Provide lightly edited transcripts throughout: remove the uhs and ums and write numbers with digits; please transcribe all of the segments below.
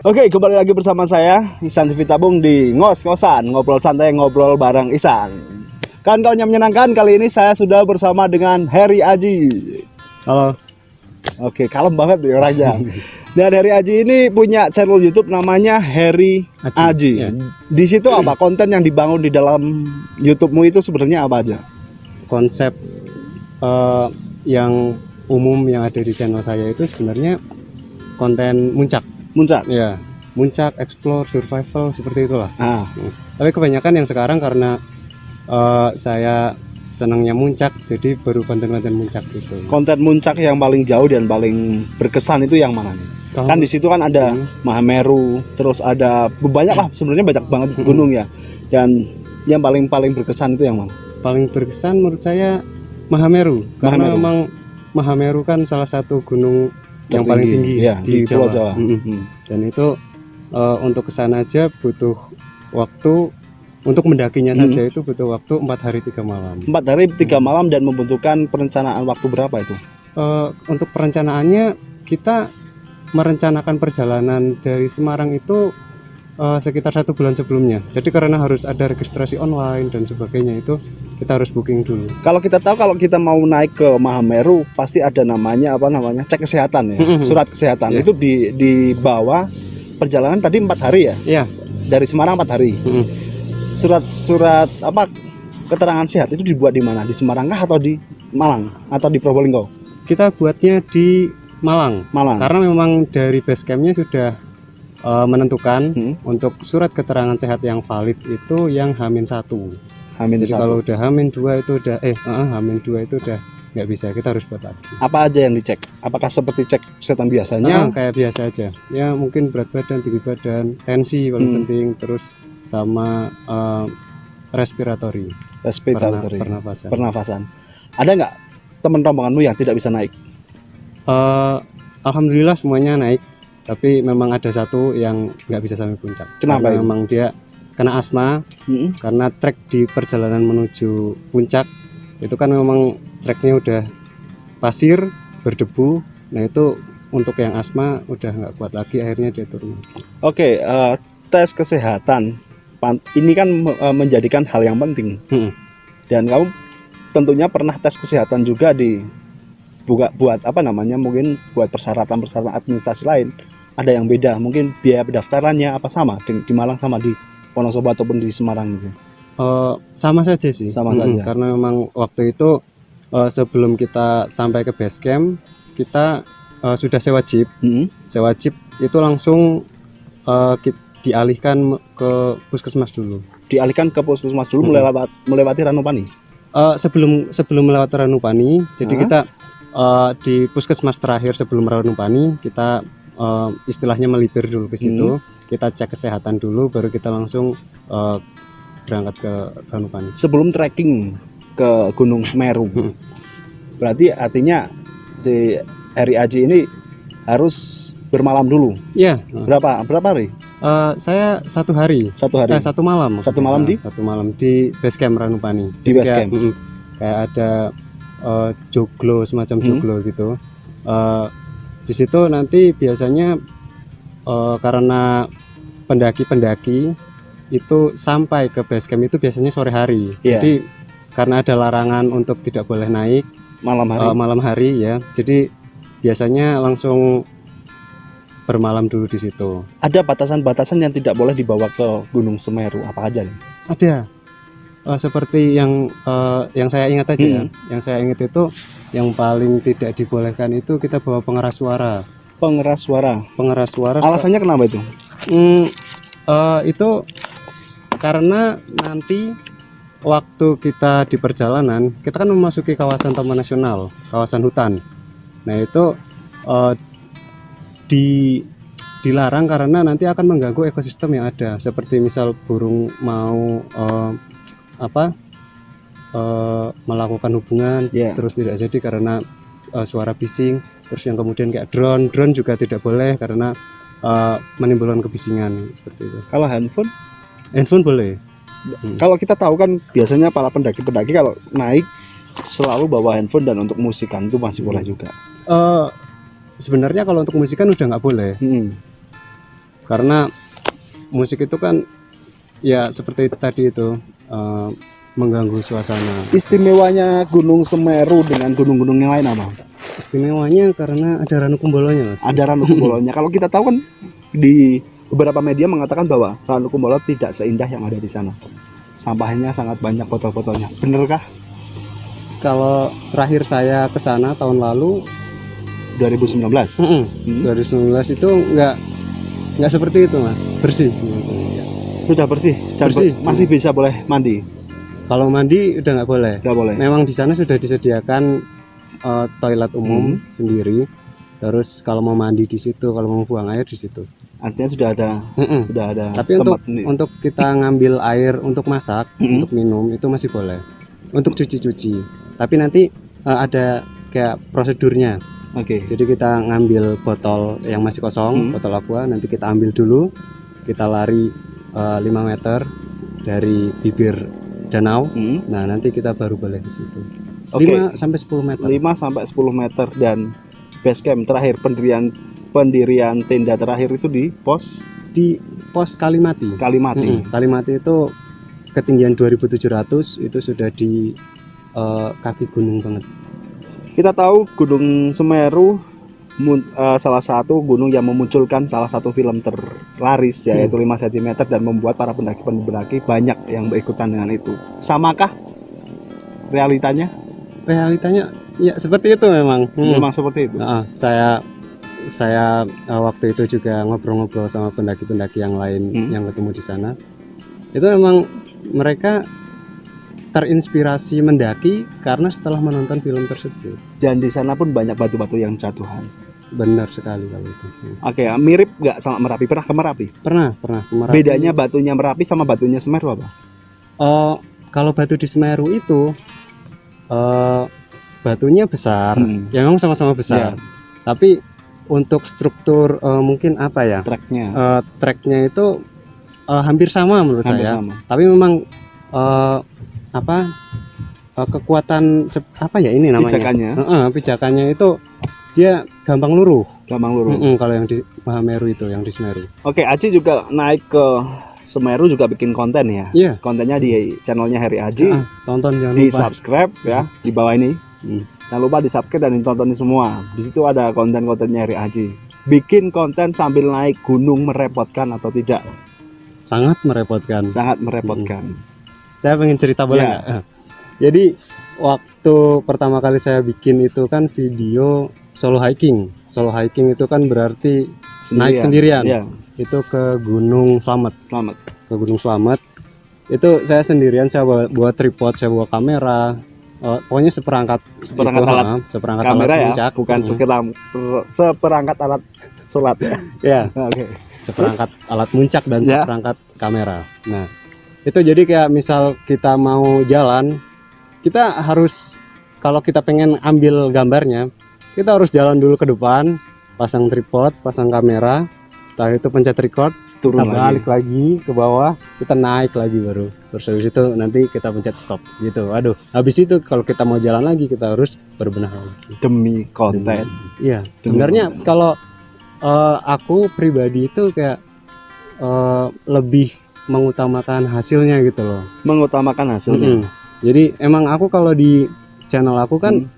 Oke, kembali lagi bersama saya Ihsan Civitabung di ngos-ngosan, ngobrol santai, ngobrol bareng Ihsan. Kawan-kawan yang menyenangkan, kali ini saya sudah bersama dengan Heri Aji. Halo. Oke, kalem banget nih orangnya. Dan Heri Aji ini punya channel YouTube namanya Heri Aji. Ya. Di situ apa konten yang dibangun di dalam YouTube-mu itu sebenarnya apa aja? Konsep yang umum yang ada di channel saya itu sebenarnya konten muncak. Muncak. Ya, muncak, explore, survival seperti itulah. Ah, Tapi kebanyakan yang sekarang karena saya senangnya muncak, jadi baru konten-konten muncak gitu. konten muncak yang paling jauh dan paling berkesan itu yang mana nih? Kan di situ kan ada Mahameru, terus ada banyak lah, sebenarnya banyak banget gunung ya. Dan yang paling berkesan itu yang mana? Paling berkesan menurut saya Mahameru, karena Mahameru. memang Mahameru kan salah satu gunung yang paling tinggi ya, di Pulau Jawa. Dan itu untuk kesana aja butuh waktu, untuk mendakinya saja itu butuh waktu 4 hari 3 malam. 4 hari 3 malam dan membutuhkan perencanaan waktu berapa itu? Untuk perencanaannya kita merencanakan perjalanan dari Semarang itu sekitar 1 bulan sebelumnya. Jadi karena harus ada registrasi online dan sebagainya, itu kita harus booking dulu. Kalau kita tahu kalau kita mau naik ke Mahameru pasti ada namanya cek kesehatan ya, surat kesehatan. Itu dibawa perjalanan tadi 4 hari ya? Iya. Dari Semarang 4 hari. Surat keterangan sehat itu dibuat di mana? Di Semarang kah atau di Malang atau di Probolinggo? Kita buatnya di Malang. Karena memang dari base campnya sudah menentukan untuk surat keterangan sehat yang valid itu yang H-1. Jadi kalau udah H-2 itu udah H-2 itu udah nggak bisa, kita harus buat lagi. Apa aja yang dicek? Apakah seperti cek kesehatan biasanya? Kayak biasa aja. Ya mungkin berat badan, tinggi badan, tensi paling penting, terus sama respiratory. Pernafasan. Ada nggak teman rombonganmu yang tidak bisa naik? Alhamdulillah semuanya naik. Tapi memang ada satu yang nggak bisa sampai puncak. Kenapa? Karena memang dia kena asma. Karena trek di perjalanan menuju puncak itu kan memang treknya udah pasir, berdebu. Nah itu untuk yang asma udah nggak kuat lagi, akhirnya dia turun. Oke, tes kesehatan ini kan menjadikan hal yang penting. Dan kamu tentunya pernah tes kesehatan juga mungkin buat persyaratan administrasi lain. Ada yang beda, mungkin biaya pendaftarannya apa sama di Malang sama di Wonosobo ataupun di Semarang gitu? Sama saja sih. Sama saja. Karena memang waktu itu sebelum kita sampai ke base camp kita sudah sewa jeep. Sewa jeep itu langsung dialihkan ke puskesmas dulu. Dialihkan ke puskesmas dulu melewati Ranupani. Sebelum melewati Ranupani, jadi kita di puskesmas terakhir sebelum Ranupani kita istilahnya melipir dulu ke situ. Kita cek kesehatan dulu, baru kita langsung berangkat ke Ranupani. Sebelum trekking ke Gunung Semeru, berarti artinya si Heri Aji ini harus bermalam dulu. Iya. Berapa hari? Saya 1 hari. 1 malam. Satu malam di? 1 malam di base camp Ranupani. Di base camp. Kayak ada joglo, semacam joglo gitu. Di situ nanti biasanya karena pendaki-pendaki itu sampai ke base camp itu biasanya sore hari. Jadi karena ada larangan untuk tidak boleh naik malam hari ya. Jadi biasanya langsung bermalam dulu di situ. Ada batasan-batasan yang tidak boleh dibawa ke Gunung Semeru apa aja nih? Ada. Seperti yang saya ingat aja ya. Yang saya ingat itu yang paling tidak dibolehkan itu kita bawa pengeras suara. Pengeras suara. Alasannya kenapa itu? Itu karena nanti waktu kita di perjalanan kita kan memasuki kawasan taman nasional, kawasan hutan. Nah itu dilarang karena nanti akan mengganggu ekosistem yang ada. Seperti misal burung mau melakukan hubungan, terus tidak jadi karena suara bising. Terus yang kemudian kayak drone juga tidak boleh karena menimbulkan kebisingan seperti itu. Kalau handphone boleh. Kalau kita tahu kan biasanya para pendaki-pendaki kalau naik selalu bawa handphone, dan untuk musikan itu masih boleh juga. Sebenarnya kalau untuk musikan udah nggak boleh. karena musik itu kan ya seperti tadi itu mengganggu suasana. Istimewanya Gunung Semeru dengan gunung-gunung yang lain apa? Istimewanya karena ada Ranu Kumbolonya, Mas. Ada Ranu Kumbolonya. Kalau kita tahu kan di beberapa media mengatakan bahwa Ranu Kumbolo tidak seindah yang ada di sana. Sampahnya sangat banyak, botol-botolnya. Benarkah? Kalau terakhir saya ke sana tahun lalu 2019. 2019 itu nggak seperti itu, Mas. Bersih. Sudah bersih, dan Bersih. masih bisa boleh mandi. Kalau mandi udah nggak boleh. Nggak boleh. Memang di sana sudah disediakan toilet umum sendiri. Terus kalau mau mandi di situ, kalau mau buang air di situ. Artinya sudah ada Tapi tempat untuk kita ngambil air untuk masak, untuk minum itu masih boleh. Untuk cuci-cuci. Tapi nanti ada kayak prosedurnya. Oke. Jadi kita ngambil botol yang masih kosong, botol aqua, nanti kita ambil dulu. Kita lari 5 meter dari bibir danau. Nah, nanti kita baru boleh di situ. 5 sampai 10 meter. 5 sampai 10 meter dan base camp terakhir pendirian tenda terakhir itu di pos Kalimati. Kalimati itu ketinggian 2700, itu sudah di kaki gunung banget. Kita tahu Gunung Semeru salah satu gunung yang memunculkan salah satu film terlaris yaitu 5 cm dan membuat para pendaki-pendaki banyak yang berikutan dengan itu. Samakah realitanya? Realitanya ya seperti itu memang. Memang seperti itu. Saya waktu itu juga ngobrol-ngobrol sama pendaki-pendaki yang lain yang ketemu di sana. Itu memang mereka terinspirasi mendaki karena setelah menonton film tersebut. Dan di sana pun banyak batu-batu yang jatuhan. Benar sekali kalau itu. Oke, mirip nggak sama Merapi? Pernah ke Merapi? Pernah ke Merapi. Bedanya batunya Merapi sama batunya Semeru apa? Kalau batu di Semeru itu batunya besar, ya memang sama-sama besar. Tapi untuk struktur mungkin apa ya? Treknya itu hampir sama menurut saya. Tapi memang kekuatan apa ya ini namanya? Pijakannya itu dia gampang luruh. Kalau yang di Mahameru itu, yang di Semeru. Oke, Aji juga naik ke Semeru juga bikin konten ya. Iya. Kontennya di channelnya Heri Aji. Tonton jangan di lupa. subscribe ya di bawah ini. Jangan lupa di subscribe dan ditonton semua. Di situ ada konten-kontennya Heri Aji. Bikin konten sambil naik gunung merepotkan atau tidak? Sangat merepotkan. Sangat merepotkan. Saya pengen cerita boleh nggak? Jadi waktu pertama kali saya bikin itu kan video solo hiking. Solo hiking itu kan berarti naik sendirian. Itu ke Gunung Slamet. Ke Gunung Slamet. Itu saya sendirian, saya bawa tripod, saya bawa kamera. Pokoknya seperangkat alat kamera alat ya, puncak. bukan seperangkat alat sholat ya. Ya. Oke. Seperangkat alat muncak dan seperangkat kamera. Nah, itu jadi kayak misal kita mau jalan, kita harus, kalau kita pengen ambil gambarnya, kita harus jalan dulu ke depan, pasang tripod, pasang kamera, setelah itu pencet record, turun balik lagi ke bawah, kita naik lagi baru. Terus habis itu nanti kita pencet stop gitu. Aduh, habis itu kalau kita mau jalan lagi kita harus berbenah lagi demi konten. Iya, sebenarnya kalau aku pribadi itu kayak lebih mengutamakan hasilnya gitu loh. Mengutamakan hasilnya. Jadi emang aku kalau di channel aku kan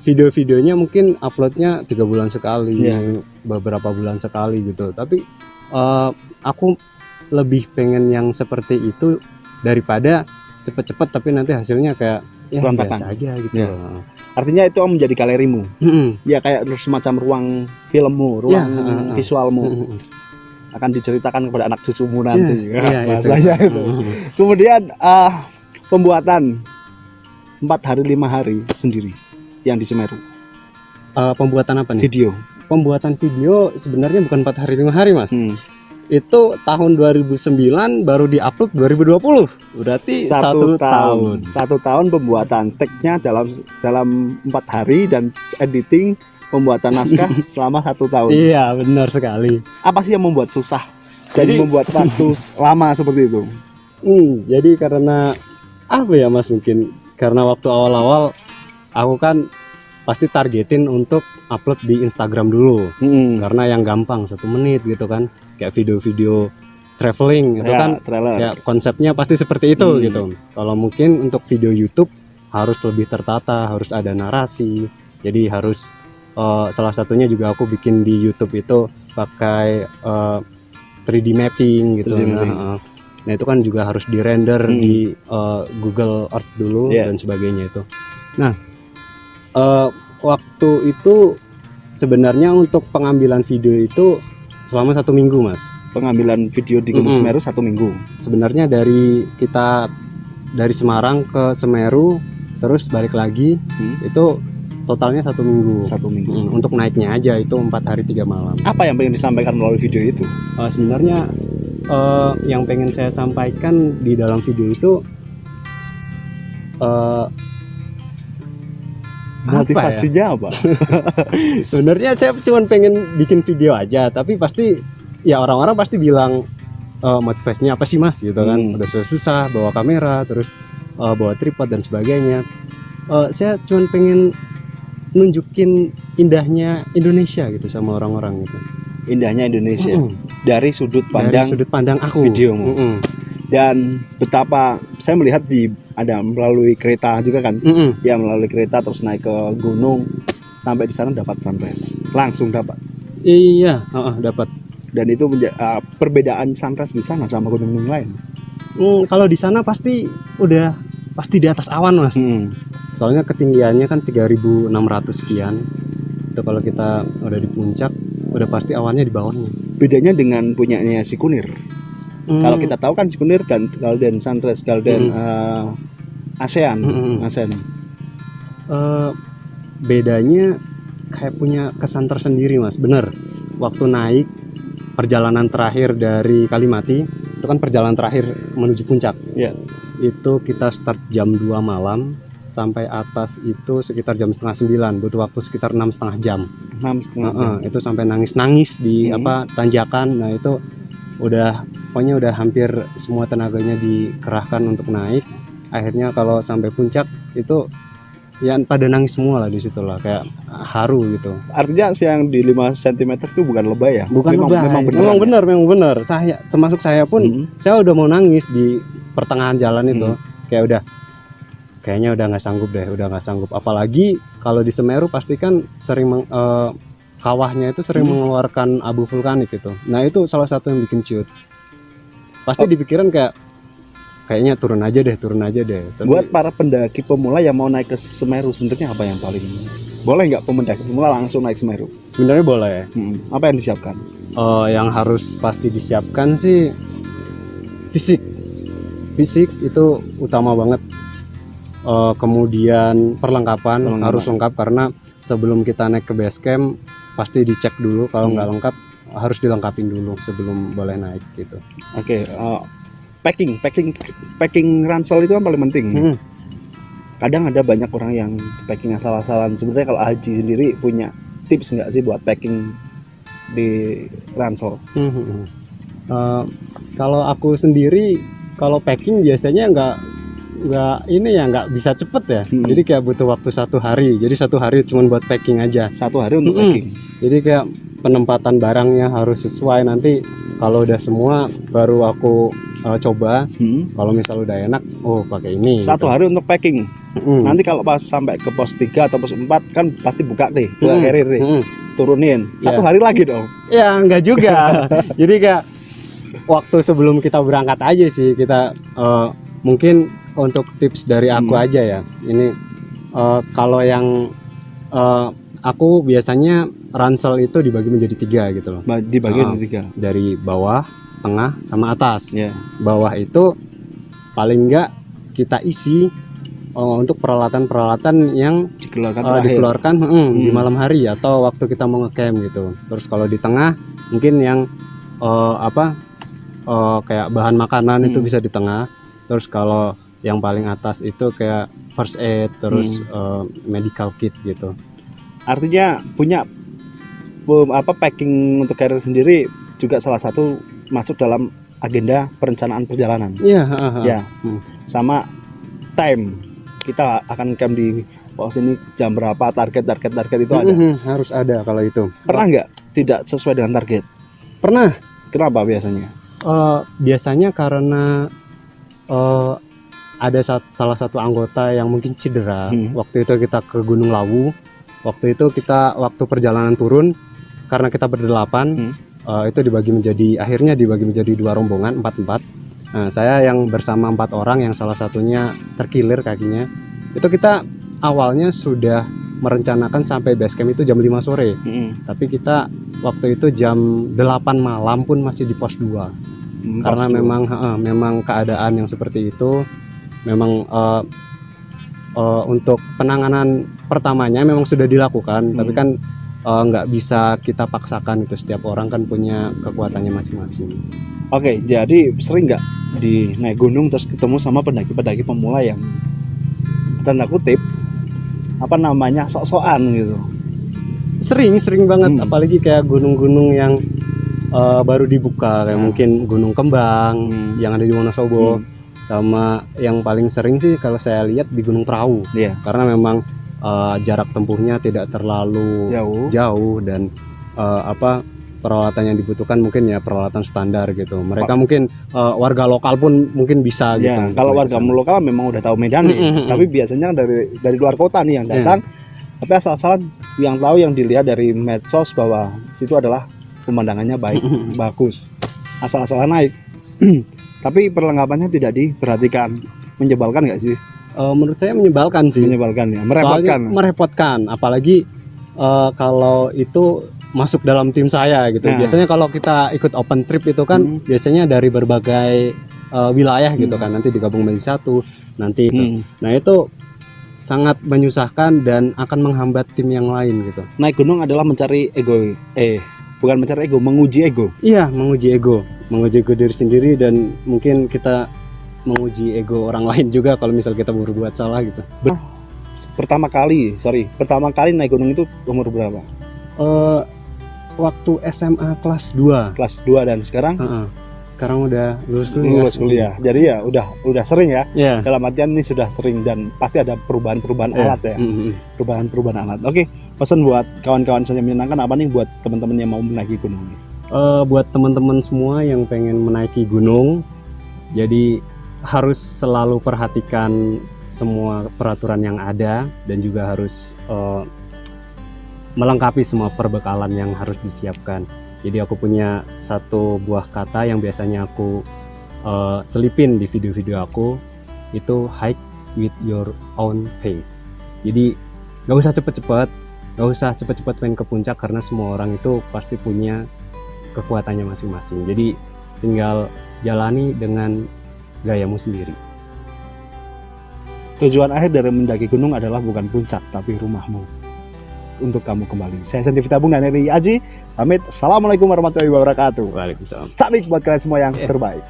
video-videonya mungkin uploadnya 3 bulan sekali, beberapa bulan sekali gitu. Tapi aku lebih pengen yang seperti itu daripada cepet-cepet tapi nanti hasilnya kayak ya biasa aja gitu. Artinya itu menjadi galerimu. Ya kayak semacam ruang filmmu, ruang visualmu. Akan diceritakan kepada anak cucumu nanti. Bahasanya itu. Kemudian pembuatan 4 hari 5 hari sendiri yang di Semeru. Pembuatan apa nih? Video. Pembuatan video sebenarnya bukan 4 hari 5 hari, Mas. Itu tahun 2009 baru diupload 2020. Berarti 1 tahun. 1 tahun pembuatan, tag-nya dalam 4 hari dan editing pembuatan naskah selama 1 tahun. Iya, benar sekali. Apa sih yang membuat susah? Jadi membuat waktu lama seperti itu. Jadi karena apa ya, Mas, mungkin karena waktu awal-awal aku kan pasti targetin untuk upload di Instagram dulu. Karena yang gampang 1 menit gitu kan, kayak video-video traveling itu Ya, kan trailer. ya konsepnya pasti seperti itu gitu. Kalau mungkin untuk video YouTube harus lebih tertata, harus ada narasi. Jadi harus salah satunya juga aku bikin di YouTube itu pakai 3D mapping gitu. 3D mapping. Nah itu kan juga harus di-render di Google Earth dulu dan sebagainya itu. Nah waktu itu sebenarnya untuk pengambilan video itu selama 1 minggu mas. Pengambilan video di Gunung Semeru 1 minggu. Sebenarnya dari Semarang ke Semeru terus balik lagi itu totalnya 1 minggu. 1 minggu. Untuk naiknya aja itu 4 hari 3 malam. Apa yang pengen disampaikan melalui video itu? Sebenarnya yang pengen saya sampaikan di dalam video itu motivasinya apa? Sebenarnya saya cuma pengen bikin video aja, tapi pasti ya orang-orang pasti bilang motivasinya apa sih mas gitu kan. Udah susah bawa kamera, terus bawa tripod dan sebagainya. Saya cuma pengen nunjukin indahnya Indonesia gitu sama orang-orang gitu. Indahnya Indonesia dari sudut pandang aku videomu. Dan betapa saya melihat ada melalui kereta juga kan. Ya melalui kereta terus naik ke gunung sampai di sana dapat sunrise. Langsung dapat. Iya, dapat. Dan itu perbedaan sunrise di sana sama gunung-gunung lain. Kalau di sana pasti di atas awan mas. Soalnya ketinggiannya kan 3.600 sekian. Itu kalau kita udah di puncak udah pasti awannya di bawahnya. Bedanya dengan punyanya si Kunir. Kalau kita tahu kan si Kunir dan Golden Sunrise, Golden ASEAN. Bedanya kayak punya kesan tersendiri mas. Bener. Waktu naik perjalanan terakhir dari Kalimati itu kan perjalanan terakhir menuju puncak. Itu kita start jam 2 malam sampai atas itu sekitar jam setengah 9, butuh waktu sekitar 6,5 jam. 6,5 jam. Itu sampai nangis di tanjakan. Nah itu pokoknya udah hampir semua tenaganya dikerahkan untuk naik. Akhirnya kalau sampai puncak itu ya pada nangis semua lah di situ lah, kayak haru gitu. Artinya yang di 5 cm itu bukan lebay ya? Bukan lebay. Memang benar. Saya termasuk saya pun saya udah mau nangis di pertengahan jalan itu. Kayaknya udah nggak sanggup. Apalagi kalau di Semeru pasti kan sering kawahnya itu sering mengeluarkan abu vulkanik gitu. Nah itu salah satu yang bikin ciut. Pasti dipikiran kayaknya turun aja deh. Tapi, buat para pendaki pemula yang mau naik ke Semeru sebenarnya apa yang paling boleh nggak pendaki pemula langsung naik Semeru? Sebenarnya boleh. Apa yang disiapkan? Yang harus pasti disiapkan sih fisik itu utama banget. Kemudian perlengkapan harus lengkap karena sebelum kita naik ke base camp pasti dicek dulu, kalau nggak lengkap harus dilengkapin dulu sebelum boleh naik gitu. Packing ransel itu kan paling penting. Kadang ada banyak orang yang packing asal-asalan. Sebenarnya kalau Haji sendiri punya tips nggak sih buat packing di ransel? Kalau aku sendiri kalau packing biasanya nggak bisa cepet ya. Jadi kayak butuh waktu 1 hari. Jadi 1 hari cuma buat packing aja. 1 hari untuk packing. Jadi kayak penempatan barangnya harus sesuai. Nanti kalau udah semua baru aku coba. Kalau misal udah enak, pakai ini. 1 hari untuk packing. Nanti kalau pas sampai ke pos 3 atau pos 4 kan pasti buka carrier deh. Turunin. 1 hari lagi dong. Ya enggak juga. Jadi kayak waktu sebelum kita berangkat aja sih kita mungkin untuk tips dari aku aja ya. Ini kalau yang aku biasanya ransel itu dibagi menjadi 3 gitu loh. Dibagi menjadi 3. Dari bawah, tengah, sama atas. Bawah itu paling enggak kita isi untuk peralatan-peralatan yang dikeluarkan di malam hari atau waktu kita mau ngecamp gitu. Terus kalau di tengah mungkin yang kayak bahan makanan itu bisa di tengah. Terus kalau yang paling atas itu kayak first aid, terus medical kit gitu. Artinya punya packing untuk carrier sendiri juga salah satu masuk dalam agenda perencanaan perjalanan. Iya. Sama time kita akan camp di pos ini jam berapa, target itu ada. Harus ada kalau itu. Pernah nggak tidak sesuai dengan target? Pernah. Kenapa biasanya? Biasanya karena ada salah satu anggota yang mungkin cedera. Waktu itu kita ke Gunung Lawu. Waktu itu waktu perjalanan turun, karena kita berdelapan, itu akhirnya dibagi menjadi 2 rombongan, 4-4. Nah, saya yang bersama 4 orang, yang salah satunya terkilir kakinya. Itu kita awalnya sudah merencanakan sampai base camp itu jam 5 sore. Tapi kita waktu itu jam 8 malam pun masih di pos 2. Karena memang keadaan yang seperti itu, memang untuk penanganan pertamanya memang sudah dilakukan, tapi kan nggak bisa kita paksakan itu, setiap orang kan punya kekuatannya masing-masing. Oke, jadi sering nggak di naik gunung terus ketemu sama pendaki-pendaki pemula yang tanda kutip sok-sokan gitu? Sering banget, apalagi kayak gunung-gunung yang baru dibuka, kayak mungkin Gunung Kembang yang ada di Wonosobo. Sama yang paling sering sih kalau saya lihat di Gunung Prau, karena memang jarak tempuhnya tidak terlalu jauh dan peralatan yang dibutuhkan mungkin ya peralatan standar gitu. Mereka mungkin warga lokal pun mungkin bisa gitu. Kalau warga lokal memang udah tahu medan nih, tapi biasanya dari luar kota nih yang datang, tapi asal-asalan yang tahu, yang dilihat dari medsos bahwa situ adalah pemandangannya baik, bagus, asal-asalan naik. Tapi perlengkapannya tidak diperhatikan. Menyebalkan nggak sih? Menurut saya menyebalkan sih. Menyebalkan ya, merepotkan. Soalnya merepotkan, apalagi kalau itu masuk dalam tim saya gitu. Biasanya kalau kita ikut open trip itu kan biasanya dari berbagai wilayah gitu kan, nanti digabung menjadi satu, nanti itu. Nah itu sangat menyusahkan dan akan menghambat tim yang lain gitu. Naik gunung adalah mencari ego, bukan mencari ego, menguji ego. Iya, menguji ego diri sendiri, dan mungkin kita menguji ego orang lain juga kalau misal kita berbuat salah gitu. Pertama kali naik gunung itu umur berapa? Waktu SMA kelas 2. Kelas 2, dan sekarang? Sekarang udah lulus kuliah. Jadi ya udah sering ya. Dalam artian ini sudah sering, dan pasti ada perubahan alat ya. Perubahan alat. Oke, pesan buat kawan-kawan saya menyenangkan apa nih buat teman-teman yang mau menaiki gunung? Buat teman-teman semua yang pengen menaiki gunung, jadi harus selalu perhatikan semua peraturan yang ada, dan juga harus melengkapi semua perbekalan yang harus disiapkan. Jadi aku punya satu buah kata yang biasanya aku selipin di video-video aku, itu hike with your own pace. Jadi gak usah cepet-cepet pengen ke puncak, karena semua orang itu pasti punya kekuatannya masing-masing. Jadi tinggal jalani dengan gayamu sendiri. Tujuan akhir dari mendaki gunung adalah bukan puncak, tapi rumahmu untuk kamu kembali. Saya Sandy Fitabung dan Eri Aji pamit. Assalamualaikum warahmatullahi wabarakatuh. Waalaikumsalam. Takmik buat kalian semua yang terbaik.